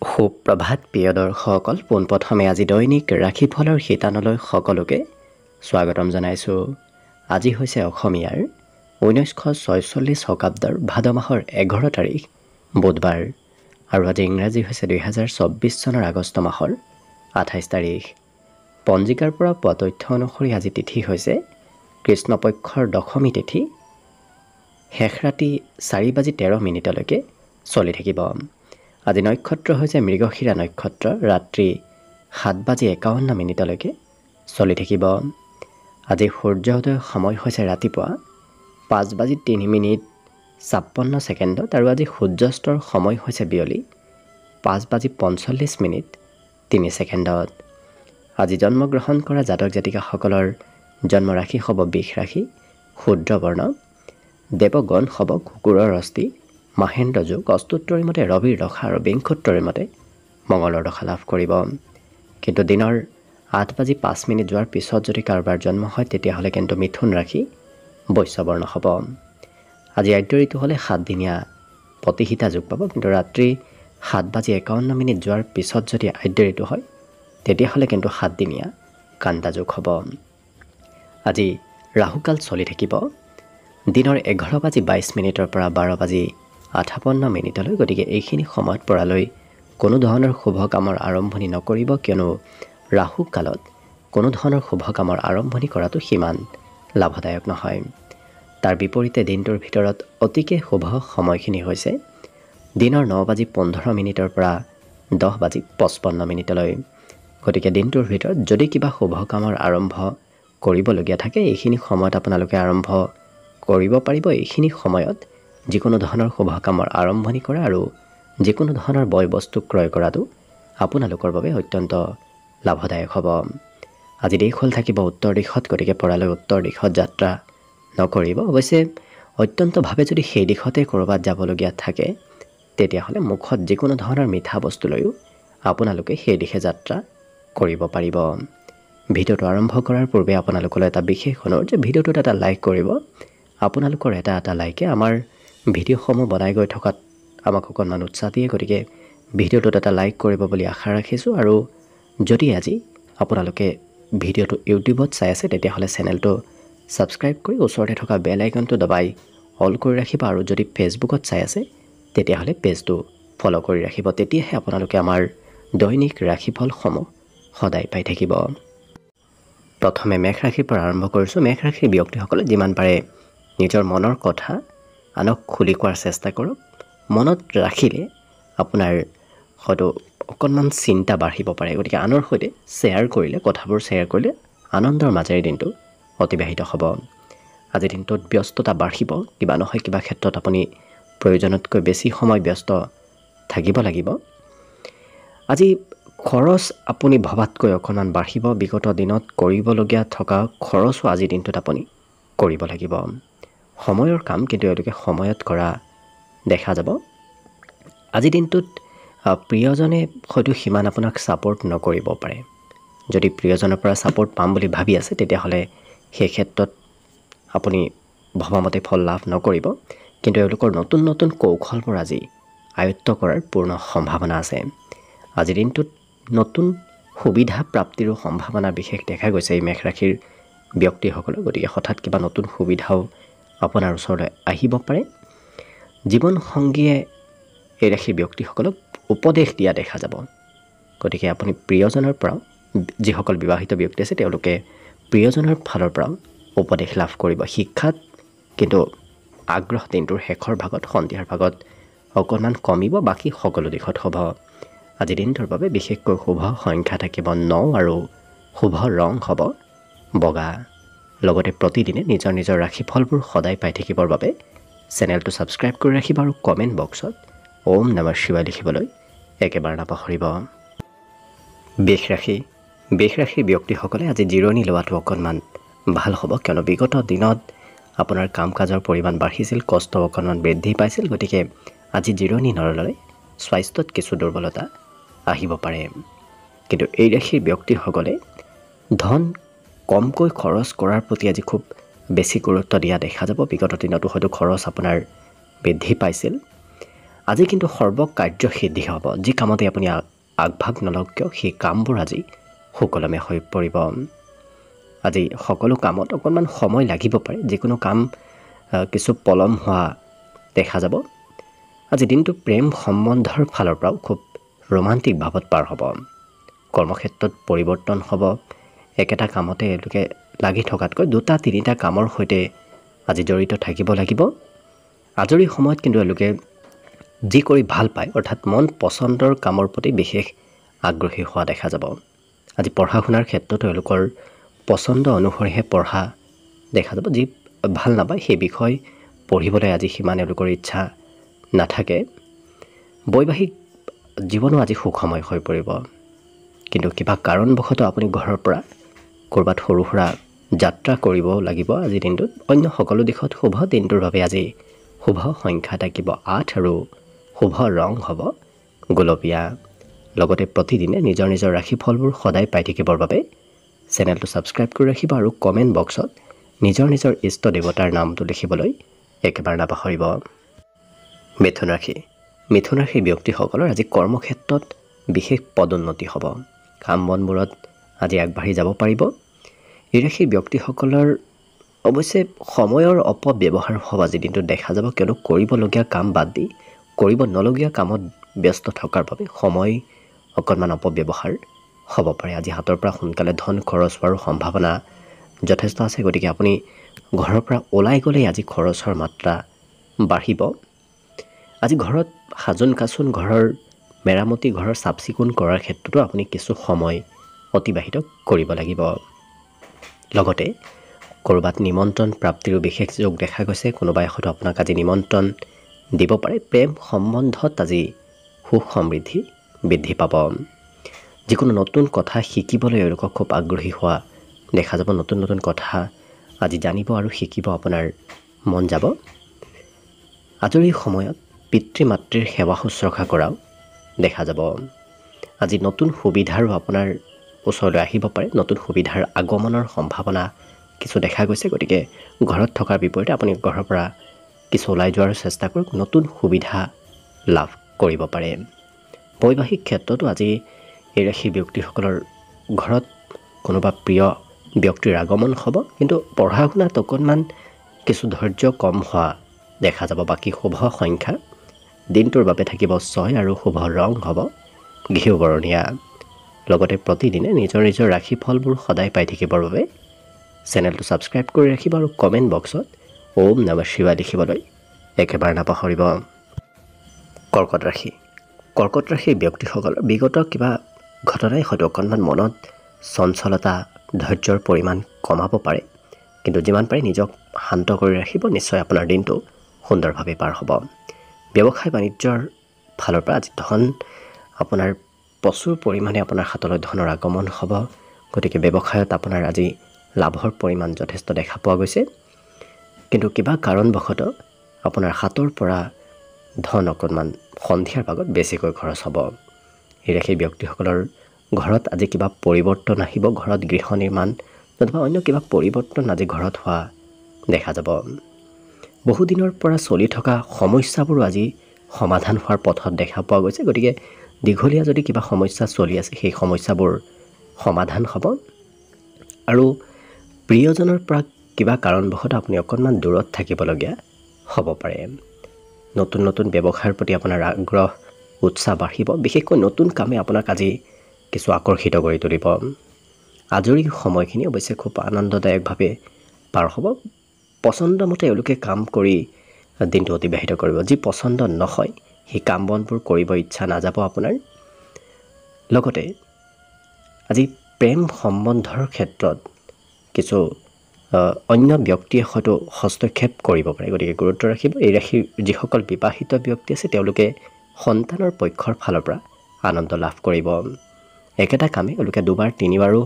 সুপ্ৰভাত প্ৰিয় দৰ্শকসকল, পোনপ্ৰথমে আজি দৈনিক ৰাশিফলৰ শিতানলৈ সকলোকে স্বাগতম জনাইছোঁ। আজি হৈছে অসমীয়াৰ 1946 শকাব্দৰ ভাদ মাহৰ 11 তাৰিখ বুধবাৰ আৰু আজি ইংৰাজী হৈছে 2024 চনৰ আগষ্ট মাহৰ 28 তাৰিখ। পঞ্জিকাৰ পৰা পোৱা তথ্য অনুসৰি আজি তিথি হৈছে কৃষ্ণপক্ষৰ দশমী তিথি, শেষ ৰাতি 4:13 চলি থাকিব। আজি নক্ষত্ৰ হৈছে মৃগশিৰা নক্ষত্ৰ, ৰাত্ৰি 7:51 চলি থাকিব। আজি সূৰ্যোদয়ৰ সময় হৈছে ৰাতিপুৱা 5:03:56 আৰু আজি সূৰ্যাস্তৰ সময় হৈছে বিয়লি 5:45 আজি জন্মগ্ৰহণ কৰা জাতক জাতিকাসকলৰ জন্মৰাশি হ'ব বৃষ ৰাশি, শুদ্ৰ বৰ্ণ, দেৱগণ হ'ব কুকুৰৰ অস্থি, মাহেন্দ্ৰ যোগ, অষ্টোত্তৰী মতে ৰবিৰ দশা আৰু বিংশোত্তৰী মতে মঙলৰ দশা লাভ কৰিব। কিন্তু দিনৰ 8:05 যোৱাৰ পিছত যদি কাৰোবাৰ জন্ম হয় তেতিয়াহ'লে কিন্তু মিথুন ৰাশি, বৈশ্যবৰ্ণ হ'ব। আজি আদ্য ঋতু হ'লে 7 দিনীয়া প্ৰতিহিতা যোগ পাব, কিন্তু ৰাত্ৰি 7:51 যোৱাৰ পিছত যদি আদ্য ঋতু হয় তেতিয়াহ'লে কিন্তু 7 দিনীয়া কান্তা যোগ হ'ব। আজি ৰাহুকাল চলি থাকিব দিনৰ 11:22 পৰা 12:58। গতিকে এইখিনি সময়ত পৰালৈ কোনো ধৰণৰ শুভ কামৰ আৰম্ভণি নকৰিব, কিয়নো ৰাহু কালত কোনো ধৰণৰ শুভ কামৰ আৰম্ভণি কৰাটো সিমান লাভদায়ক নহয়। তাৰ বিপৰীতে দিনটোৰ ভিতৰত অতিকে শুভ সময়খিনি হৈছে দিনৰ 9:15 পৰা 10:55। গতিকে দিনটোৰ ভিতৰত যদি কিবা শুভ কামৰ আৰম্ভ কৰিবলগীয়া থাকে এইখিনি সময়ত আপোনালোকে আৰম্ভ কৰিব পাৰিব। এইখিনি সময়ত যিকোনো ধৰণৰ শুভ কামৰ আৰম্ভণি কৰা আৰু যিকোনো ধৰণৰ বয় বস্তু ক্ৰয় কৰাটো আপোনালোকৰ বাবে অত্যন্ত লাভদায়ক হ'ব। আজি দিশ হ'ল থাকিব উত্তৰ দিশত, গতিকে পৰালৈ উত্তৰ দিশত যাত্ৰা নকৰিব। অৱশ্যে অত্যন্তভাৱে যদি সেই দিশতে ক'ৰবাত যাবলগীয়া থাকে তেতিয়াহ'লে মুখত যিকোনো ধৰণৰ মিঠা বস্তু লৈও আপোনালোকে সেই দিশে যাত্ৰা কৰিব পাৰিব। ভিডিঅ'টো আৰম্ভ কৰাৰ পূৰ্বে আপোনালোকলৈ এটা বিশেষ অনুৰোধ যে ভিডিঅ'টোত এটা লাইক কৰিব। আপোনালোকৰ এটা লাইকে আমাৰ ভিডিঅ'সমূহ বনাই গৈ থকাত আমাক অকণমান উৎসাহ দিয়ে। গতিকে ভিডিঅ'টোত এটা লাইক কৰিব বুলি আশা ৰাখিছোঁ। আৰু যদি আজি আপোনালোকে ভিডিঅ'টো ইউটিউবত চাই আছে তেতিয়াহ'লে চেনেলটো ছাবস্ক্ৰাইব কৰি ওচৰতে থকা বেল আইকনটো দবাই অল কৰি ৰাখিব। আৰু যদি ফেচবুকত চাই আছে তেতিয়াহ'লে পেজটো ফ'ল' কৰি ৰাখিব, তেতিয়াহে আপোনালোকে আমাৰ দৈনিক ৰাশিফলসমূহ সদায় পাই থাকিব। প্ৰথমে মেষ ৰাশিৰ পৰা আৰম্ভ কৰিছোঁ। মেষ ৰাশিৰ ব্যক্তিসকলে যিমান পাৰে নিজৰ মনৰ কথা আনক খুলি কোৱাৰ চেষ্টা কৰক। মনত ৰাখিলে আপোনাৰ হয়তো অকণমান চিন্তা বাঢ়িব পাৰে, গতিকে আনৰ সৈতে কথাবোৰ শ্বেয়াৰ কৰিলে আনন্দৰ মাজেৰে দিনটো অতিবাহিত হ'ব। আজিৰ দিনটোত ব্যস্ততা বাঢ়িব, কিবা নহয় কিবা ক্ষেত্ৰত আপুনি প্ৰয়োজনতকৈ বেছি সময় ব্যস্ত থাকিব লাগিব। আজি খৰচ আপুনি ভবাতকৈ অকণমান বাঢ়িব। বিগত দিনত কৰিবলগীয়া থকা খৰচো আজিৰ দিনটোত আপুনি কৰিব লাগিব। সময়ৰ কাম কিন্তু এওঁলোকে সময়ত কৰা দেখা যাব। আজিৰ দিনটোত প্ৰিয়জনে হয়তো সিমান আপোনাক ছাপোৰ্ট নকৰিব পাৰে। যদি প্ৰিয়জনৰ পৰা ছাপোৰ্ট পাম বুলি ভাবি আছে তেতিয়াহ'লে সেই ক্ষেত্ৰত আপুনি ভবামতে ফল লাভ নকৰিব। কিন্তু এওঁলোকৰ নতুন নতুন কৌশলবোৰ আজি আয়ত্ব কৰাৰ পূৰ্ণ সম্ভাৱনা আছে। আজিৰ দিনটোত নতুন সুবিধা প্ৰাপ্তিৰো সম্ভাৱনা বিশেষ দেখা গৈছে এই মেষ ৰাশিৰ ব্যক্তিসকলৰ। গতিকে হঠাৎ কিবা নতুন সুবিধাও আপোনাৰ ওচৰলৈ আহিব পাৰে। জীৱনসংগীয়ে এই ৰাশিৰ ব্যক্তিসকলক উপদেশ দিয়া দেখা যাব। গতিকে আপুনি প্ৰিয়জনৰ পৰাও, যিসকল বিবাহিত ব্যক্তি আছে তেওঁলোকে প্ৰিয়জনৰ ফালৰ পৰাও উপদেশ লাভ কৰিব। শিক্ষাত কিন্তু আগ্ৰহ দিনটোৰ শেষৰ ভাগত, সন্ধিয়াৰ ভাগত অকণমান কমিব, বাকী সকলো দিশত হ'ব। আজি দিনটোৰ বাবে বিশেষকৈ শুভ সংখ্যা থাকিব 9 আৰু শুভ ৰং হ'ব বগা। লগতে প্ৰতিদিনে নিজৰ নিজৰ ৰাশিফলবোৰ সদায় পাই থাকিবৰ বাবে চেনেলটো ছাবস্ক্ৰাইব কৰি ৰাখিব আৰু কমেণ্ট বক্সত ওম নমঃ শিৱায় লিখিবলৈ একেবাৰে নাপাহৰিব। বৃষ ৰাশিৰ ব্যক্তিসকলে আজি জিৰণি লোৱাটো অকণমান ভাল হ'ব, কিয়নো বিগত দিনত আপোনাৰ কাম কাজৰ পৰিমাণ বাঢ়িছিল, কষ্ট অকণমান বৃদ্ধি পাইছিল। গতিকে আজি জিৰণি নল'লে স্বাস্থ্যত কিছু দুৰ্বলতা আহিব পাৰে। কিন্তু এই ৰাশিৰ ব্যক্তিসকলে ধন কমকৈ খৰচ কৰাৰ প্ৰতি আজি খুব বেছি গুৰুত্ব দিয়া দেখা যাব। বিগত দিনতো হয়তো খৰচ আপোনাৰ বৃদ্ধি পাইছিল। আজি কিন্তু সৰ্বকাৰ্য সিদ্ধি হ'ব। যি কামতে আপুনি আগভাগ নলওক কিয় সেই কামবোৰ আজি সুকলমে হৈ পৰিব। আজি সকলো কামত অকণমান সময় লাগিব পাৰে, যিকোনো কাম কিছু পলম হোৱা দেখা যাব। আজি দিনটো প্ৰেম সম্বন্ধৰ ফালৰ পৰাও খুব ৰোমান্টিক ভাৱত পাৰ হ'ব। কৰ্মক্ষেত্ৰত পৰিৱৰ্তন হ'ব। একেটা কামতে এওঁলোকে লাগি থকাতকৈ 2-3টা কামৰ সৈতে আজি জড়িত থাকিব লাগিব। আজৰি সময়ত কিন্তু এওঁলোকে যি কৰি ভাল পায়, অৰ্থাৎ মন পচন্দৰ কামৰ প্ৰতি বিশেষ আগ্ৰহী হোৱা দেখা যাব। আজি পঢ়া শুনাৰ ক্ষেত্ৰতো এওঁলোকৰ পচন্দ অনুসৰিহে পঢ়া দেখা যাব। যি ভাল নাপায় সেই বিষয় পঢ়িবলৈ আজি সিমান এওঁলোকৰ ইচ্ছা নাথাকে। বৈবাহিক জীৱনো আজি সুখময় হৈ পৰিব। কিন্তু কিবা কাৰণবশতঃ আপুনি ঘৰৰ পৰা ক'ৰবাত সৰু সুৰা যাত্ৰা কৰিব লাগিব আজিৰ দিনটোত। অন্য সকলো দিশত শুভ দিনটোৰ বাবে আজি শুভ সংখ্যা থাকিব 8 আৰু শুভ ৰং হ'ব গোলপীয়া। লগতে প্ৰতিদিনে নিজৰ নিজৰ ৰাশিফলবোৰ সদায় পাই থাকিবৰ বাবে চেনেলটো ছাবস্ক্ৰাইব কৰি ৰাখিব আৰু কমেণ্ট বক্সত নিজৰ নিজৰ ইষ্ট দেৱতাৰ নামটো লিখিবলৈ একেবাৰে নাপাহৰিব। মিথুন ৰাশি। মিথুন ৰাশিৰ ব্যক্তিসকলৰ আজি কৰ্মক্ষেত্ৰত বিশেষ পদোন্নতি হ'ব। কাম বনবোৰত আজি আগবাঢ়ি যাব পাৰিব। এই ৰাশিৰ ব্যক্তিসকলৰ অৱশ্যে সময়ৰ অপব্যৱহাৰ হোৱা আজিৰ দিনটোত দেখা যাব, কিয়নো কৰিবলগীয়া কাম বাদ দি কৰিব নলগীয়া কামত ব্যস্ত থকাৰ বাবে সময় অকণমান অপব্যৱহাৰ হ'ব পাৰে। আজি হাতৰ পৰা সোনকালে ধন খৰচ হোৱাৰ সম্ভাৱনা যথেষ্ট আছে। গতিকে আপুনি ঘৰৰ পৰা ওলাই গ'লেই আজি খৰচৰ মাত্ৰা বাঢ়িব। আজি ঘৰত সাজোন কাচোন, ঘৰৰ মেৰামতি, ঘৰৰ চাফ চিকুণ কৰাৰ ক্ষেত্ৰতো আপুনি কিছু সময় অতিবাহিত কৰিব লাগিব। লগতে ক'ৰবাত নিমন্ত্ৰণ প্ৰাপ্তিৰো বিশেষ যোগ দেখা গৈছে। কোনোবাই হয়তো আপোনাক আজি নিমন্ত্ৰণ দিব পাৰে। প্ৰেম সম্বন্ধত আজি সুখ সমৃদ্ধি বৃদ্ধি পাব। যিকোনো নতুন কথা শিকিবলৈ এওঁলোকক খুব আগ্ৰহী হোৱা দেখা যাব। নতুন নতুন কথা আজি জানিব আৰু শিকিব আপোনাৰ মন যাব। আজৰি সময়ত পিতৃ মাতৃৰ সেৱা শুশ্ৰূষা কৰাও দেখা যাব। আজি নতুন সুবিধাৰো আপোনাৰ ওচৰলৈ আহিব পাৰে। নতুন সুবিধাৰ আগমনৰ সম্ভাৱনা কিছু দেখা গৈছে। গতিকে ঘৰত থকাৰ বিপৰীতে আপুনি ঘৰৰ পৰা কিছু ওলাই যোৱাৰ চেষ্টা কৰক, নতুন সুবিধা লাভ কৰিব পাৰে। বৈবাহিক ক্ষেত্ৰতো আজি এই ৰাশিৰ ব্যক্তিসকলৰ ঘৰত কোনোবা প্ৰিয় ব্যক্তিৰ আগমন হ'ব। কিন্তু পঢ়া শুনাত অকণমান কিছু ধৈৰ্য কম হোৱা দেখা যাব। বাকী শুভ সংখ্যা দিনটোৰ বাবে থাকিব 6 আৰু শুভ ৰং হ'ব ঘিউ বৰণীয়া। লগতে প্ৰতিদিনে নিজৰ নিজৰ ৰাশিফলবোৰ সদায় পাই থাকিবৰ বাবে চেনেলটো ছাবস্ক্ৰাইব কৰি ৰাখিব আৰু কমেণ্ট বক্সত ওম নমঃ শিৱায় লিখিবলৈ একেবাৰে নাপাহৰিব। কৰ্কট ৰাশি। কৰ্কট ৰাশিৰ ব্যক্তিসকলৰ বিগত কিবা ঘটনাই হয়তো অকণমান মনত চঞ্চলতা, ধৈৰ্যৰ পৰিমাণ কমাব পাৰে। কিন্তু যিমান পাৰে নিজক শান্ত কৰি ৰাখিব, নিশ্চয় আপোনাৰ দিনটো সুন্দৰভাৱে পাৰ হ'ব। ব্যৱসায় বাণিজ্যৰ ফালৰ পৰা আজি ধন আপোনাৰ প্ৰচুৰ পৰিমাণে আপোনাৰ হাতলৈ ধনৰ আগমন হ'ব। গতিকে ব্যৱসায়ত আপোনাৰ আজি লাভৰ পৰিমাণ যথেষ্ট দেখা পোৱা গৈছে। কিন্তু কিবা কাৰণবশতঃ আপোনাৰ হাতৰ পৰা ধন অকণমান সন্ধিয়াৰ ভাগত বেছিকৈ খৰচ হ'ব। এই ৰাশিৰ ব্যক্তিসকলৰ ঘৰত আজি কিবা পৰিৱৰ্তন আহিব। ঘৰত গৃহ নিৰ্মাণ নতুবা অন্য কিবা পৰিৱৰ্তন আজি ঘৰত হোৱা দেখা যাব। বহুদিনৰ পৰা চলি থকা সমস্যাবোৰো আজি সমাধান হোৱাৰ পথত দেখা পোৱা গৈছে। গতিকে দীঘলীয়া যদি কিবা সমস্যা চলি আছে সেই সমস্যাবোৰ সমাধান হ'ব। আৰু প্ৰিয়জনৰ পৰা কিবা কাৰণবশতঃ আপুনি অকণমান দূৰত থাকিবলগীয়া হ'ব পাৰে। নতুন নতুন ব্যৱসায়ৰ প্ৰতি আপোনাৰ আগ্ৰহ উৎসাহ বাঢ়িব। বিশেষকৈ নতুন কামে আপোনাক আজি কিছু আকৰ্ষিত কৰি তুলিব। আজৰি সময়খিনি অৱশ্যে খুব আনন্দদায়কভাৱে পাৰ হ'ব। পচন্দমতে এওঁলোকে কাম কৰি দিনটো অতিবাহিত কৰিব। যি পচন্দ নহয় সেই কাম বনবোৰ কৰিব ইচ্ছা নাযাব আপোনাৰ। লগতে আজি প্ৰেম সম্বন্ধৰ ক্ষেত্ৰত কিছু অন্য ব্যক্তিয়ে হয়তো হস্তক্ষেপ কৰিব পাৰে। গতিকে গুৰুত্ব ৰাখিব। এই ৰাশিৰ যিসকল বিবাহিত ব্যক্তি আছে তেওঁলোকে সন্তানৰ পক্ষৰ ফালৰ পৰা আনন্দ লাভ কৰিব। একেটা কামে এওঁলোকে 2-3বাৰো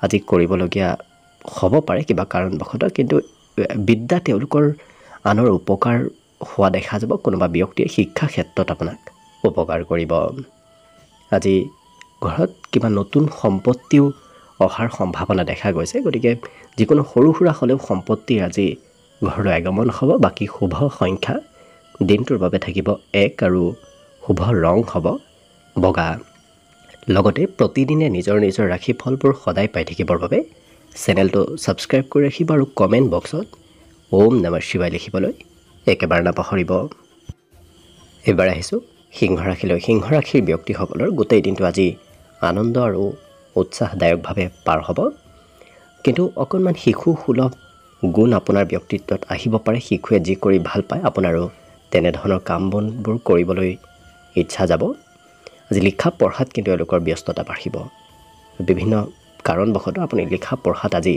আজি কৰিবলগীয়া হ'ব পাৰে কিবা কাৰণবশতঃ। কিন্তু বিদ্যা তেওঁলোকৰ আনৰ উপকাৰ হোৱা দেখা যাব। কোনোবা ব্যক্তিয়ে শিক্ষা ক্ষেত্ৰত আপোনাক উপকাৰ কৰিব। আজি ঘৰত কিবা নতুন সম্পত্তিও অহাৰ সম্ভাৱনা দেখা গৈছে। গতিকে যিকোনো সৰু সুৰা হ'লেও সম্পত্তিৰ আজি ঘৰলৈ আগমন হ'ব। বাকী শুভ সংখ্যা দিনটোৰ বাবে থাকিব 1 আৰু শুভ ৰং হ'ব বগা। লগতে প্ৰতিদিনে নিজৰ নিজৰ ৰাশিফলবোৰ সদায় পাই থাকিবৰ বাবে চেনেলটো ছাবস্ক্ৰাইব কৰি ৰাখিব আৰু কমেণ্ট বক্সত ওম নমঃ শিৱায় লিখিবলৈ একেবাৰে নাপাহৰিব। এইবাৰ আহিছোঁ সিংহ ৰাশিলৈ। সিংহ ৰাশিৰ ব্যক্তিসকলৰ গোটেই দিনটো আজি আনন্দ আৰু উৎসাহদায়কভাৱে পাৰ হ'ব। কিন্তু অকণমান শিশুসুলভ গুণ আপোনাৰ ব্যক্তিত্বত আহিব পাৰে। শিশুৱে যি কৰি ভাল পায় আপোনাৰো তেনেধৰণৰ কাম বনবোৰ কৰিবলৈ ইচ্ছা যাব। আজি লিখা পঢ়াত কিন্তু এওঁলোকৰ ব্যস্ততা বাঢ়িব। বিভিন্ন কাৰণবশতঃ আপুনি লিখা পঢ়াত আজি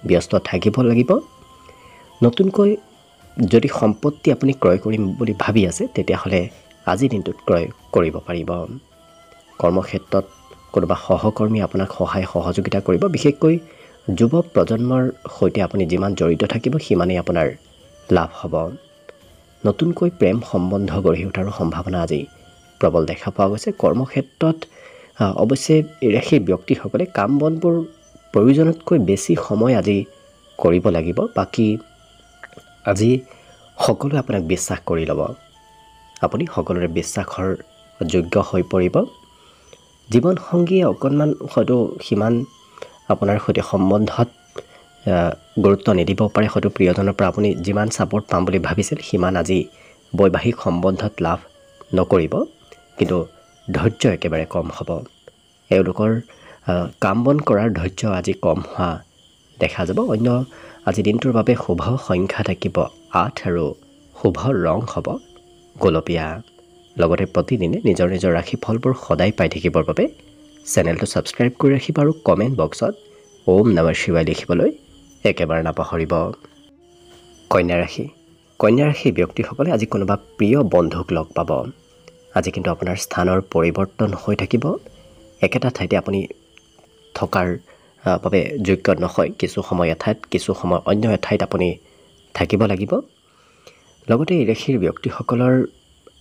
ব্যস্ত থাকিব লাগিব। নতুনকৈ যদি সম্পত্তি আপুনি ক্ৰয় কৰিম বুলি ভাবি আছে তেতিয়াহ'লে আজি দিনটোত ক্ৰয় কৰিব পাৰিব। কৰ্মক্ষেত্ৰত কোনোবা সহকৰ্মী আপোনাক সহায় সহযোগিতা কৰিব। বিশেষকৈ যুৱ প্ৰজন্মৰ সৈতে আপুনি যিমান জড়িত থাকিব সিমানেই আপোনাৰ লাভ হ'ব। নতুনকৈ প্ৰেম সম্বন্ধ গঢ়ি উঠাৰ সম্ভাৱনা আজি প্ৰবল দেখা পোৱা গৈছে। কৰ্মক্ষেত্ৰত অৱশ্যে সেই ব্যক্তিসকলে কাম বনবোৰ প্ৰয়োজনতকৈ বেছি সময় আজি কৰিব লাগিব। বাকী আজি সকলোৱে আপোনাক বিশ্বাস কৰি ল'ব। আপুনি সকলোৰে বিশ্বাসৰ যোগ্য হৈ পৰিব। জীৱনসংগীয়ে অকণমান হয়তো সিমান আপোনাৰ সৈতে সম্বন্ধত গুৰুত্ব নিদিব পাৰে। হয়তো প্ৰিয়জনৰ পৰা আপুনি যিমান ছাপোৰ্ট পাম বুলি ভাবিছিল সিমান আজি বৈবাহিক সম্বন্ধত লাভ নকৰিব। কিন্তু ধৈৰ্য একেবাৰে কম হ'ব। এওঁলোকৰ কাম বন কৰাৰ ধৈৰ্য আজি কম হোৱা দেখা যাব। অন্য আজি দিনটোৰ বাবে শুভ সংখ্যা থাকিব 8 আৰু শুভ ৰং হ'ব গোলপীয়া। লগতে প্ৰতিদিনে নিজৰ নিজৰ ৰাশিফলবোৰ সদায় পাই থাকিবৰ বাবে চেনেলটো ছাবস্ক্ৰাইব কৰি ৰাখিব আৰু কমেণ্ট বক্সত ওম নমঃ শিৱায় লিখিবলৈ একেবাৰে নাপাহৰিব। কন্যা ৰাশি। কন্যা ৰাশি ব্যক্তিসকলে আজি কোনোবা প্ৰিয় বন্ধুক লগ পাব। আজি কিন্তু আপোনাৰ স্থানৰ পৰিৱৰ্তন হৈ থাকিব। একেটা ঠাইতে আপুনি থকাৰ বাবে যোগ্য নহয়। কিছু সময় এঠাইত কিছু সময় অন্য এঠাইত আপুনি থাকিব লাগিব। লগতে এই ৰাশিৰ ব্যক্তিসকলৰ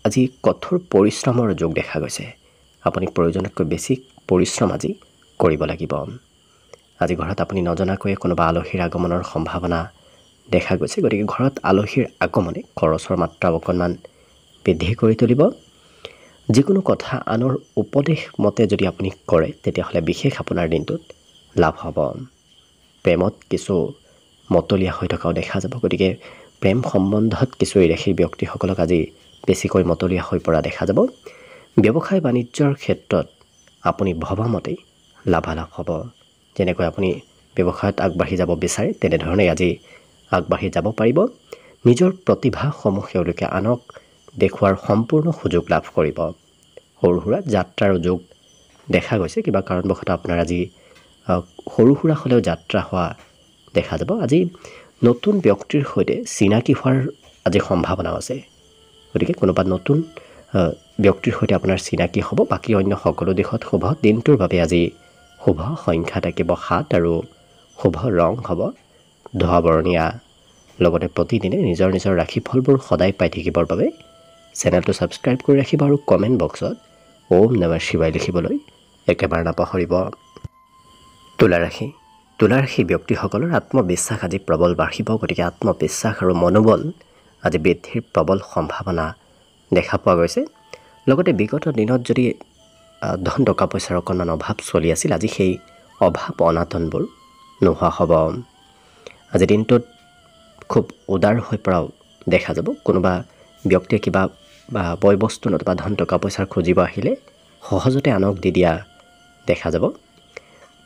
আজি কঠোৰ পৰিশ্ৰমৰ যোগ দেখা গৈছে। আপুনি প্ৰয়োজনতকৈ বেছি পৰিশ্ৰম আজি কৰিব লাগিব। আজি ঘৰত আপুনি নজনাকৈয়ে কোনোবা আলহীৰ আগমনৰ সম্ভাৱনা দেখা গৈছে। গতিকে ঘৰত আলহীৰ আগমনে খৰচৰ মাত্ৰা অকণমান বৃদ্ধি কৰি তুলিব। যিকোনো কথা আনৰ উপদেশ মতে যদি আপুনি কৰে তেতিয়াহ'লে বিশেষ আপোনাৰ দিনটোত লাভ হ'ব। প্ৰেমত কিছু মতলীয়া হৈ থকাও দেখা যাব। গতিকে প্ৰেম সম্বন্ধত কিছু এই ৰাশিৰ ব্যক্তিসকলক আজি বেছিকৈ মতলীয়া হৈ পৰা দেখা যাব। ব্যৱসায় বাণিজ্যৰ ক্ষেত্ৰত আপুনি ভবামতেই লাভালাভ হ'ব। যেনেকৈ আপুনি ব্যৱসায়ত আগবাঢ়ি যাব বিচাৰে তেনেধৰণে আজি আগবাঢ়ি যাব পাৰিব। নিজৰ প্ৰতিভাসমূহ তেওঁলোকে আনক দেখুওৱাৰ সম্পূৰ্ণ সুযোগ লাভ কৰিব। সৰু সুৰা যাত্ৰাৰ যোগ দেখা গৈছে। কিবা কাৰণবশতঃ আপোনাৰ আজি সৰু সুৰা হ'লেও যাত্ৰা হোৱা দেখা যাব। আজি নতুন ব্যক্তিৰ সৈতে চিনাকি হোৱাৰ আজি সম্ভাৱনাও আছে। গতিকে কোনোবা নতুন ব্যক্তিৰ সৈতে আপোনাৰ চিনাকি হ'ব। বাকী অন্য সকলো দিশত শুভ। দিনটোৰ বাবে আজি শুভ সংখ্যা থাকিব 7 আৰু শুভ ৰং হ'ব ধোঁৱা বৰণীয়া। লগতে প্ৰতিদিনে নিজৰ নিজৰ ৰাশিফলবোৰ সদায় পাই থাকিবৰ বাবে চেনেলটো ছাবস্ক্ৰাইব কৰি ৰাখিব আৰু কমেণ্ট বক্সত ওম নমঃ শিৱায় লিখিবলৈ একেবাৰে নাপাহৰিব। তুলা ৰাশি। তুলা ৰাশি ব্যক্তিসকলৰ আত্মবিশ্বাস আজি প্ৰবল বাঢ়িব। গতিকে আত্মবিশ্বাস আৰু মনোবল আজি বৃদ্ধিৰ প্ৰবল সম্ভাৱনা দেখা পোৱা গৈছে। লগতে বিগত দিনত যদি ধন টকা পইচাৰ অকণমান অভাৱ চলি আছিল আজি সেই অভাৱ অনাটনবোৰ নোহোৱা হ'ব। আজি দিনটোত খুব উদাৰ হৈ পৰাও দেখা যাব। কোনোবা ব্যক্তিয়ে কিবা বয় বস্তু নতুবা ধন টকা পইচাৰ খুজিব আহিলে সহজতে আনক দি দিয়া দেখা যাব।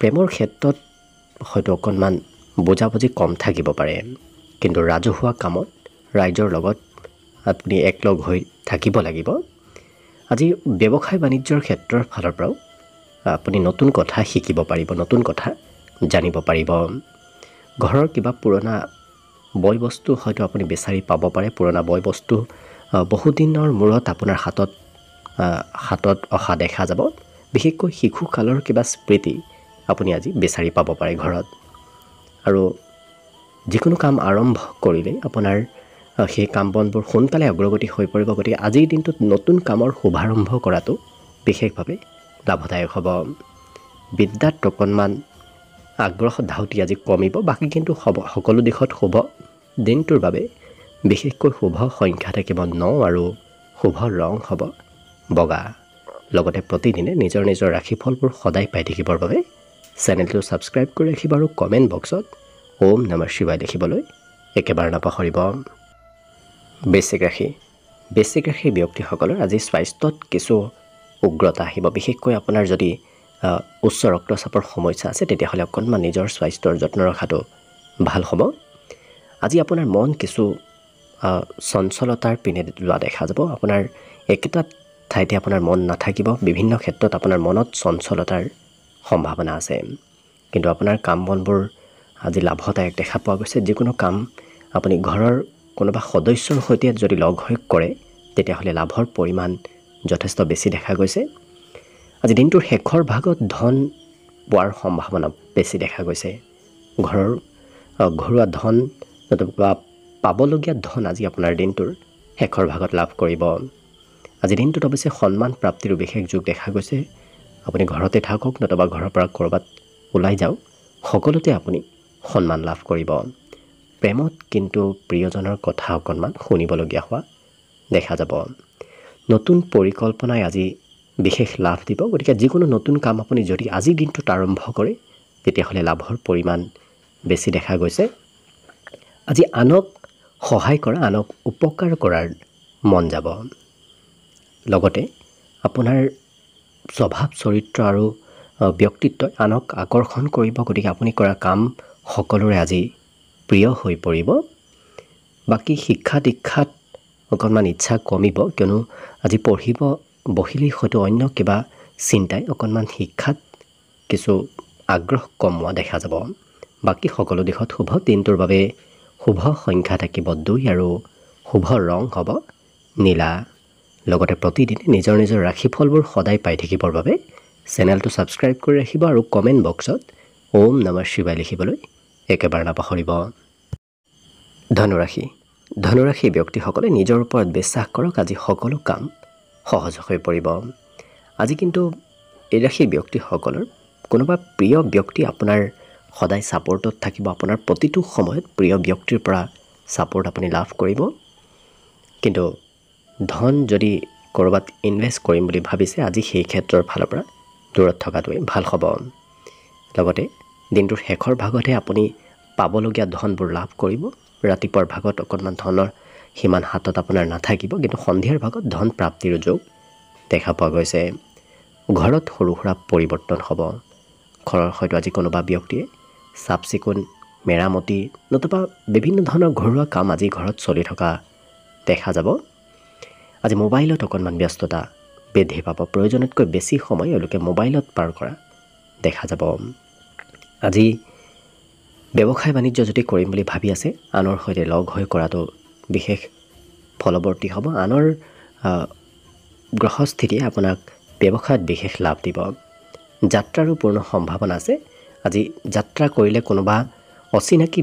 প্ৰেমৰ ক্ষেত্ৰত হয়তো অকণমান বুজাবুজি কম থাকিব পাৰে। কিন্তু ৰাজহুৱা কামত ৰাইজৰ লগত আপুনি একলগ হৈ থাকিব লাগিব। আজি ব্যৱসায় বাণিজ্যৰ ক্ষেত্ৰৰ ফালৰ পৰাও আপুনি নতুন কথা শিকিব পাৰিব, নতুন কথা জানিব পাৰিব। ঘৰৰ কিবা পুৰণা বয় বস্তু হয়তো আপুনি বিচাৰি পাব পাৰে। পুৰণা বয় বস্তু বহুদিনৰ মূৰত আপোনাৰ হাতত অহা দেখা যাব। বিশেষকৈ শিশুকালৰ কিবা স্মৃতি আপুনি আজি বিচাৰি পাব পাৰে ঘৰত। আৰু যিকোনো কাম আৰম্ভ কৰিলে আপোনাৰ সেই কাম বনবোৰ সোনকালে অগ্ৰগতি হৈ পৰিব। গতিকে আজিৰ দিনটোত নতুন কামৰ শুভাৰম্ভ কৰাটো বিশেষভাৱে লাভদায়ক হ'ব। বিদ্যাত অকণমান আগ্ৰহ ধাউতি আজি কমিব। বাকী কিন্তু সকলো দিশত শুভ। দিনটোৰ বাবে বিশেষকৈ শুভ সংখ্যা থাকিব 9 আৰু শুভ ৰং হ'ব বগা। লগতে প্ৰতিদিনে নিজৰ নিজৰ ৰাশিফলবোৰ সদায় পাই থাকিবৰ বাবে চেনেলটো ছাবস্ক্ৰাইব কৰি ৰাখিব আৰু কমেণ্ট বক্সত ওম নমঃ শিৱায় লিখিবলৈ একেবাৰে নাপাহৰিব। বৃশ্চিক ৰাশি। বৃশ্চিক ৰাশিৰ ব্যক্তিসকলৰ আজি স্বাস্থ্যত কিছু উগ্ৰতা আহিব। বিশেষকৈ আপোনাৰ যদি উচ্চ ৰক্তচাপৰ সমস্যা আছে তেতিয়াহ'লে অকণমান নিজৰ স্বাস্থ্যৰ যত্ন ৰখাটো ভাল হ'ব। আজি আপোনাৰ মন কিছু চঞ্চলতাৰ পিনে যোৱা দেখা যাব। আপোনাৰ একেটা ঠাইতে আপোনাৰ মন নাথাকিব। বিভিন্ন ক্ষেত্ৰত আপোনাৰ মনত চঞ্চলতাৰ সম্ভাৱনা আছে। কিন্তু আপোনাৰ কাম বনবোৰ আজি লাভদায়ক দেখা পোৱা গৈছে। যিকোনো কাম আপুনি ঘৰৰ কোনোবা সদস্যৰ সৈতে যদি লগ হৈ কৰে তেতিয়াহ'লে লাভৰ পৰিমাণ যথেষ্ট বেছি দেখা গৈছে। আজি দিনটোৰ শেষৰ ভাগত ধন পোৱাৰ সম্ভাৱনা বেছি দেখা গৈছে। ঘৰুৱা ধন বা পাবলগীয়া ধন আজি আপোনাৰ দিনটোৰ শেষৰ ভাগত লাভ কৰিব। আজি দিনটোত অৱশ্যে সন্মান প্ৰাপ্তিৰো বিশেষ যোগ দেখা গৈছে। আপুনি ঘৰতে থাকক নতুবা ঘৰৰ পৰা ক'ৰবাত ওলাই যাওক, সকলোতে আপুনি সন্মান লাভ কৰিব। প্ৰেমত কিন্তু প্ৰিয়জনৰ কথা অকণমান শুনিবলগীয়া হোৱা দেখা যাব। নতুন পৰিকল্পনাই আজি বিশেষ লাভ দিব। গতিকে যিকোনো নতুন কাম আপুনি যদি আজিৰ দিনটোত আৰম্ভ কৰে তেতিয়াহ'লে লাভৰ পৰিমাণ বেছি দেখা গৈছে। আজি আনক সহায় কৰা, আনক উপকাৰ কৰাৰ মন যাব। লগতে আপোনাৰ স্বভাৱ চৰিত্ৰ আৰু ব্যক্তিত্বই আনক আকৰ্ষণ কৰিব। গতিকে আপুনি কৰা কাম সকলোৰে আজি প্ৰিয় হৈ পৰিব। বাকী শিক্ষা দীক্ষাত অকণমান ইচ্ছা কমিব, কিয়নো আজি পঢ়িব বহিলেই হয়তো অন্য কিবা চিন্তাই অকণমান শিক্ষাত কিছু আগ্ৰহ কমোৱা দেখা যাব। বাকী সকলো দিশত শুভ। দিনটোৰ বাবে শুভ সংখ্যা থাকিব 2 আৰু শুভ ৰং হ'ব নীলা। লগতে প্ৰতিদিনে নিজৰ নিজৰ ৰাশিফলবোৰ সদায় পাই থাকিবৰ বাবে চেনেলটো ছাবস্ক্ৰাইব কৰি ৰাখিব আৰু কমেণ্ট বক্সত ওম নমঃ শিৱায় লিখিবলৈ একেবাৰে নাপাহৰিব। ধনুৰাশি। ধনুৰাশি ব্যক্তিসকলে নিজৰ ওপৰত বিশ্বাস কৰক। আজি সকলো কাম সহজ হৈ পৰিব। আজি কিন্তু এই ৰাশিৰ ব্যক্তিসকলৰ কোনোবা প্ৰিয় ব্যক্তি আপোনাৰ সদায় ছাপৰ্টত থাকিব। আপোনাৰ প্ৰতিটো সময়ত প্ৰিয় ব্যক্তিৰ পৰা ছাপৰ্ট আপুনি লাভ কৰিব। কিন্তু ধন যদি ক'ৰবাত ইনভেষ্ট কৰিম বুলি ভাবিছে আজি সেই ক্ষেত্ৰৰ ফালৰ পৰা দূৰত থকাটোৱে ভাল হ'ব। লগতে দিনটোৰ শেষৰ ভাগতহে আপুনি পাবলগীয়া ধনবোৰ লাভ কৰিব। ৰাতিপুৱাৰ ভাগত অকণমান ধনৰ সিমান হাতত আপোনাৰ নাথাকিব, কিন্তু সন্ধিয়াৰ ভাগত ধন প্ৰাপ্তিৰ যোগ দেখা পোৱা গৈছে। ঘৰত সৰু সুৰা পৰিৱৰ্তন হ'ব। ঘৰৰ হয়তো আজি কোনোবা ব্যক্তিয়ে চাফ চিকুণ মেৰামতি নতুবা বিভিন্ন ধৰণৰ ঘৰুৱা কাম আজি ঘৰত চলি থকা দেখা যাব। আজি মোবাইলত অকণমান ব্যস্ততা বৃদ্ধি পাব। প্ৰয়োজনতকৈ বেছি সময় এওঁলোকে মোবাইলত পাৰ কৰা দেখা যাব। আজি ব্যৱসায় বাণিজ্য যদি কৰিম বুলি ভাবি আছে আনৰ সৈতে লগ হৈ কৰাটো বিশেষ ফলৱৰ্তী হ'ব। আনৰ গ্ৰহস্থিতিয়ে আপোনাক ব্যৱসায়ত বিশেষ লাভ দিব। যাত্ৰাৰো পূৰ্ণ সম্ভাৱনা আছে। আজি যাত্ৰা কৰিলে কোনোবা অচিনাকি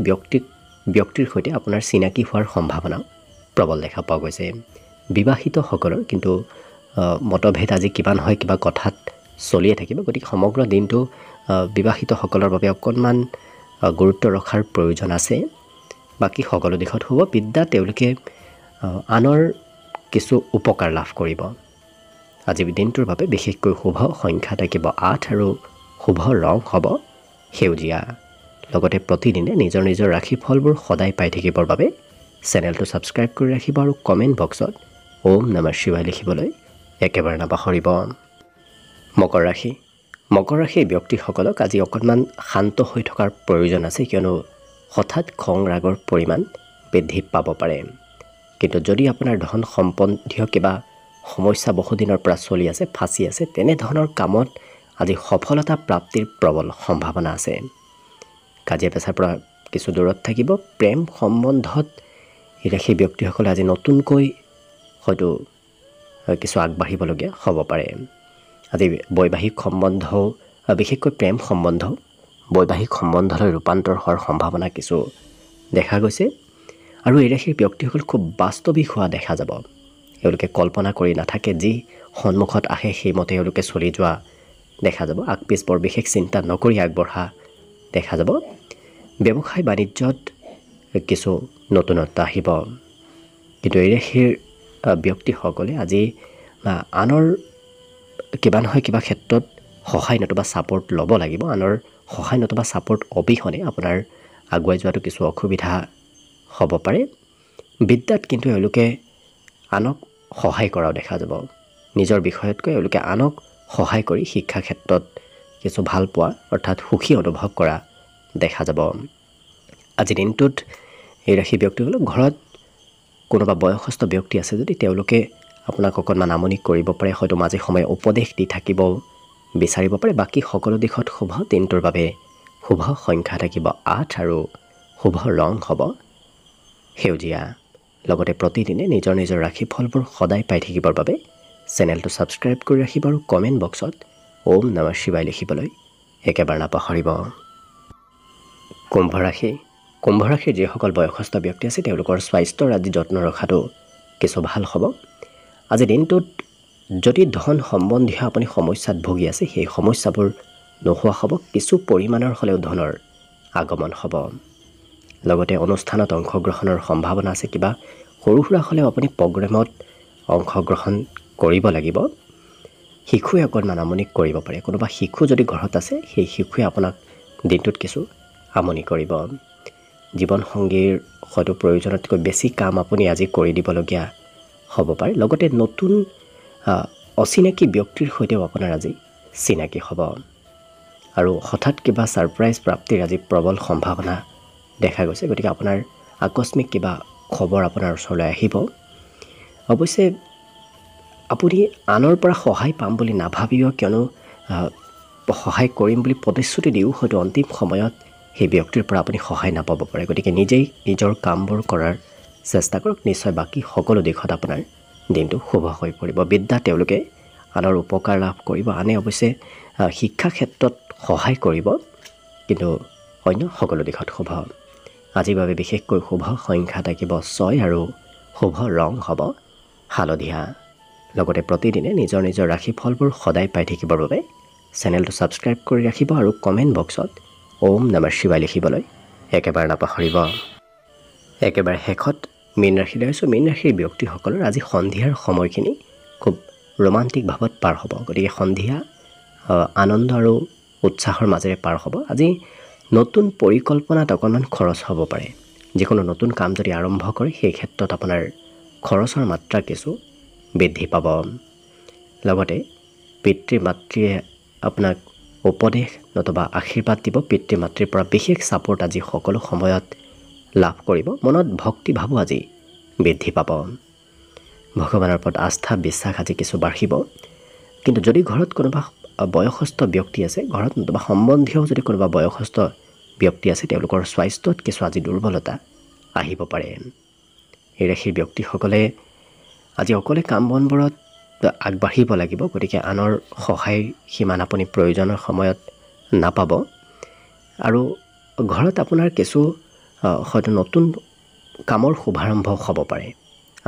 ব্যক্তিৰ সৈতে আপোনাৰ চিনাকি হোৱাৰ সম্ভাৱনা প্ৰবল দেখা পোৱা গৈছে। বিবাহিতসকলৰ কিন্তু মতভেদ আজি কিবা নহয় কিবা কথাত চলিয়ে থাকিব। গতিকে সমগ্ৰ দিনটো বিবাহিতসকলৰ বাবে অকণমান গুৰুত্ব ৰখাৰ প্ৰয়োজন আছে। বাকী সকলো দিশত শুভ। বিদ্যা তেওঁলোকে আনৰ কিছু উপকাৰ লাভ কৰিব। আজি দিনটোৰ বাবে বিশেষকৈ শুভ সংখ্যা থাকিব 8 আৰু শুভ ৰং হ'ব সেউজীয়া। লগতে প্ৰতিদিনে নিজৰ নিজৰ ৰাশিফলবোৰ সদায় পাই থাকিবৰ বাবে চেনেলটো ছাবস্ক্ৰাইব কৰি ৰাখিব আৰু কমেণ্ট বক্সত ওম নমঃ শিৱায় লিখিবলৈ একেবাৰে নাপাহৰিব। মকৰ ৰাশি। মকৰ ৰাশিৰ ব্যক্তিসকলক আজি অকণমান শান্ত হৈ থকাৰ প্ৰয়োজন আছে, কিয়নো হঠাৎ খং ৰাগৰ পৰিমাণ বৃদ্ধি পাব পাৰে। কিন্তু যদি আপোনাৰ ধন সম্বন্ধীয় কিবা সমস্যা বহুদিনৰ পৰা চলি আছে, ফাঁচি আছে, তেনেধৰণৰ কামত আজি সফলতা প্ৰাপ্তিৰ প্ৰবল সম্ভাৱনা আছে। কাজিয়া পেচাৰ পৰা কিছু দূৰত থাকিব। প্ৰেম সম্বন্ধত এই ৰাশিৰ ব্যক্তিসকলে আজি নতুনকৈ হয়তো কিছু আগবাঢ়িবলগীয়া হ'ব পাৰে। আজি বৈবাহিক সম্বন্ধও বিশেষকৈ প্ৰেম সম্বন্ধ বৈবাহিক সম্বন্ধলৈ ৰূপান্তৰ হোৱাৰ সম্ভাৱনা কিছু দেখা গৈছে। আৰু এই ৰাশিৰ ব্যক্তিসকল খুব বাস্তৱিক হোৱা দেখা যাব। এওঁলোকে কল্পনা কৰি নাথাকে, যি সন্মুখত আহে সেইমতে এওঁলোকে চলি যোৱা দেখা যাব। আগপিছ বৰ বিশেষ চিন্তা নকৰি আগবঢ়া দেখা যাব। ব্যৱসায় বাণিজ্যত কিছু নতুনত্ব আহিব। কিন্তু এই ৰাশিৰ ব্যক্তিসকলে আজি আনৰ কিবা নহয় কিবা ক্ষেত্ৰত সহায় নতুবা ছাপৰ্ট ল'ব লাগিব। আনৰ সহায় নতুবা ছাপৰ্ট অবিহনে আপোনাৰ আগুৱাই যোৱাটো কিছু অসুবিধা হ'ব পাৰে। বিদ্যাত কিন্তু এওঁলোকে আনক সহায় কৰাও দেখা যাব। নিজৰ বিষয়তকৈ এওঁলোকে আনক সহায় কৰি শিক্ষা ক্ষেত্ৰত কিছু ভাল পোৱা অৰ্থাৎ সুখী অনুভৱ কৰা দেখা যাব। আজিৰ দিনটোত এই ৰাশি ব্যক্তিসকলক ঘৰত কোনোবা বয়সস্থ ব্যক্তি আছে যদি তেওঁলোকে আপোনাক অকণমান আমনি কৰিব পাৰে, হয়তো মাজে সময়ে উপদেশ দি থাকিব বিচাৰিব পাৰে। বাকী সকলো দিশত শুভ। দিনটোৰ বাবে শুভ সংখ্যা থাকিব 8 আৰু শুভ ৰং হ'ব সেউজীয়া। লগতে প্ৰতিদিনে নিজৰ নিজৰ ৰাশিফলবোৰ সদায় পাই থাকিবৰ বাবে চেনেলটো ছাবস্ক্ৰাইব কৰি ৰাখিব আৰু কমেণ্ট বক্সত ওম নমঃ শিৱায় লিখিবলৈ একেবাৰে নাপাহৰিব। কুম্ভ ৰাশি। কুম্ভ ৰাশিৰ যিসকল বয়সস্থ ব্যক্তি আছে তেওঁলোকৰ স্বাস্থ্যৰ আজি যত্ন ৰখাটো কিছু ভাল হ'ব। আজি দিনটোত যদি ধন সম্বন্ধীয় আপুনি সমস্যাত ভুগি আছে সেই সমস্যাবোৰ নোহোৱা হ'ব। কিছু পৰিমাণৰ হ'লেও ধনৰ আগমন হ'ব। লগতে অনুষ্ঠানত অংশগ্ৰহণৰ সম্ভাৱনা আছে। কিবা সৰু সুৰা হ'লেও আপুনি প্ৰগ্ৰেমত অংশগ্ৰহণ কৰিব লাগিব। শিশুৱে অকণমান আমনি কৰিব পাৰে। কোনোবা শিশু যদি ঘৰত আছে সেই শিশুৱে আপোনাক দিনটোত কিছু আমনি কৰিব। জীৱনসংগীৰ হয়তো প্ৰয়োজনতকৈ বেছি কাম আপুনি আজি কৰি দিবলগীয়া হ'ব পাৰে। লগতে নতুন অচিনাকি ব্যক্তিৰ সৈতেও আপোনাৰ আজি চিনাকি হ'ব আৰু হঠাৎ কিবা ছাৰপ্ৰাইজ প্ৰাপ্তিৰ আজি প্ৰবল সম্ভাৱনা দেখা গৈছে। গতিকে আপোনাৰ আকস্মিক কিবা খবৰ আপোনাৰ ওচৰলৈ আহিব। অৱশ্যে আপুনি আনৰ পৰা সহায় পাম বুলি নাভাবিব, কিয়নো সহায় কৰিম বুলি প্ৰতিশ্ৰুতি দিও হয়তো অন্তিম সময়ত সেই ব্যক্তিৰ পৰা আপুনি সহায় নাপাব পাৰে। গতিকে নিজেই নিজৰ কামবোৰ কৰাৰ চেষ্টা কৰক। নিশ্চয় বাকী সকলো দিশত আপোনাৰ দিনটো শুভ হৈ পৰিব। বিদ্যা তেওঁলোকে আনৰ উপকাৰ লাভ কৰিব। আনে অৱশ্যে শিক্ষা ক্ষেত্ৰত সহায় কৰিব, কিন্তু অন্য সকলো দিশত শুভ। আজিৰ বাবে বিশেষকৈ শুভ সংখ্যা থাকিব 6 আৰু শুভ ৰং হ'ব হালধীয়া। লগতে প্ৰতিদিনে নিজৰ নিজৰ ৰাশিফলবোৰ সদায় পাই থাকিবৰ বাবে চেনেলটো ছাবস্ক্ৰাইব কৰি ৰাখিব আৰু কমেণ্ট বক্সত ওম নমঃ শিৱায় লিখিবলৈ একেবাৰে নাপাহৰিব। একেবাৰে শেষত মীন ৰাশিলৈ আছোঁ। মীন ৰাশিৰ ব্যক্তিসকলৰ আজি সন্ধিয়াৰ সময়খিনি খুব ৰোমান্টিক ভাৱত পাৰ হ'ব। গতিকে সন্ধিয়া আনন্দ আৰু উৎসাহৰ মাজেৰে পাৰ হ'ব। আজি নতুন পৰিকল্পনাত অকণমান খৰচ হ'ব পাৰে। যিকোনো নতুন কাম যদি আৰম্ভ কৰে সেই ক্ষেত্ৰত আপোনাৰ খৰচৰ মাত্ৰা কিছু বৃদ্ধি পাব। লগতে পিতৃ মাতৃয়ে আপোনাক উপদেশ নতুবা আশীৰ্বাদ দিব। পিতৃ মাতৃৰ পৰা বিশেষ ছাপোৰ্ট আজি সকলো সময়ত লাভ কৰিব। মনত ভক্তিভাৱো আজি বৃদ্ধি পাব। ভগৱানৰ ওপৰত আস্থা বিশ্বাস আজি কিছু বাঢ়িব। কিন্তু যদি ঘৰত কোনোবা বয়সস্থ ব্যক্তি আছে, ঘৰত নতুবা সম্বন্ধীয় যদি কোনোবা বয়সস্থ ব্যক্তি আছে, তেওঁলোকৰ স্বাস্থ্যত কিছু আজি দুৰ্বলতা আহিব পাৰে। এই ৰাশিৰ ব্যক্তিসকলে আজি অকলে কাম বনবোৰত আগবাঢ়িব লাগিব। গতিকে আনৰ সহায় সিমান আপুনি প্ৰয়োজনৰ সময়ত নাপাব। আৰু ঘৰত আপোনাৰ কিছু হয়তো নতুন কামৰ শুভাৰম্ভ হ'ব পাৰে।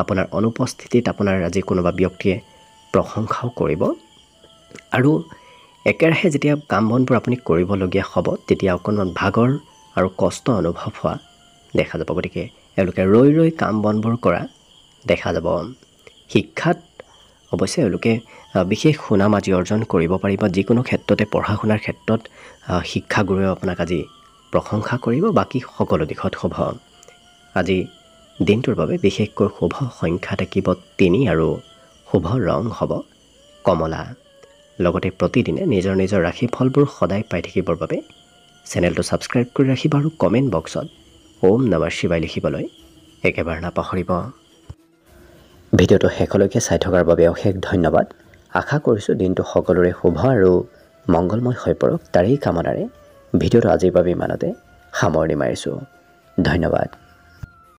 আপোনাৰ অনুপস্থিতিত আপোনাৰ আজি কোনোবা ব্যক্তিয়ে প্ৰশংসাও কৰিব। আৰু একেৰাহে যেতিয়া কাম বনবোৰ আপুনি কৰিবলগীয়া হ'ব তেতিয়া অকণমান ভাগৰ আৰু কষ্ট অনুভৱ হোৱা দেখা যাব। গতিকে এওঁলোকে ৰৈ ৰৈ কাম বনবোৰ কৰা দেখা যাব। শিক্ষাত অৱশ্যে এওঁলোকে বিশেষ সুনাম আজি অৰ্জন কৰিব পাৰিব। যিকোনো ক্ষেত্ৰতে পঢ়া শুনাৰ ক্ষেত্ৰত শিক্ষাগুৰুৱে আপোনাক আজি প্ৰশংসা কৰিব। বাকী সকলো দিশত শুভ। আজি দিনটোৰ বাবে বিশেষকৈ শুভ সংখ্যা থাকিব 3 আৰু শুভ ৰং হ'ব কমলা। লগতে প্ৰতিদিনে নিজৰ নিজৰ ৰাশিফলবোৰ সদায় পাই থাকিবৰ বাবে চেনেলটো ছাবস্ক্ৰাইব কৰি ৰাখিব আৰু কমেণ্ট বক্সত ওম নমঃ শিৱায় লিখিবলৈ একেবাৰে নাপাহৰিব। ভিডিঅ'টো শেষলৈকে চাই থকাৰ বাবে অশেষ ধন্যবাদ। আশা কৰিছোঁ দিনটো সকলোৰে শুভ আৰু মংগলময় হৈ পৰক। তাৰেই কামনাৰে ভিডিঅ'টো আজিৰ বাবে ইমানতে সামৰণি মাৰিছোঁ। ধন্যবাদ।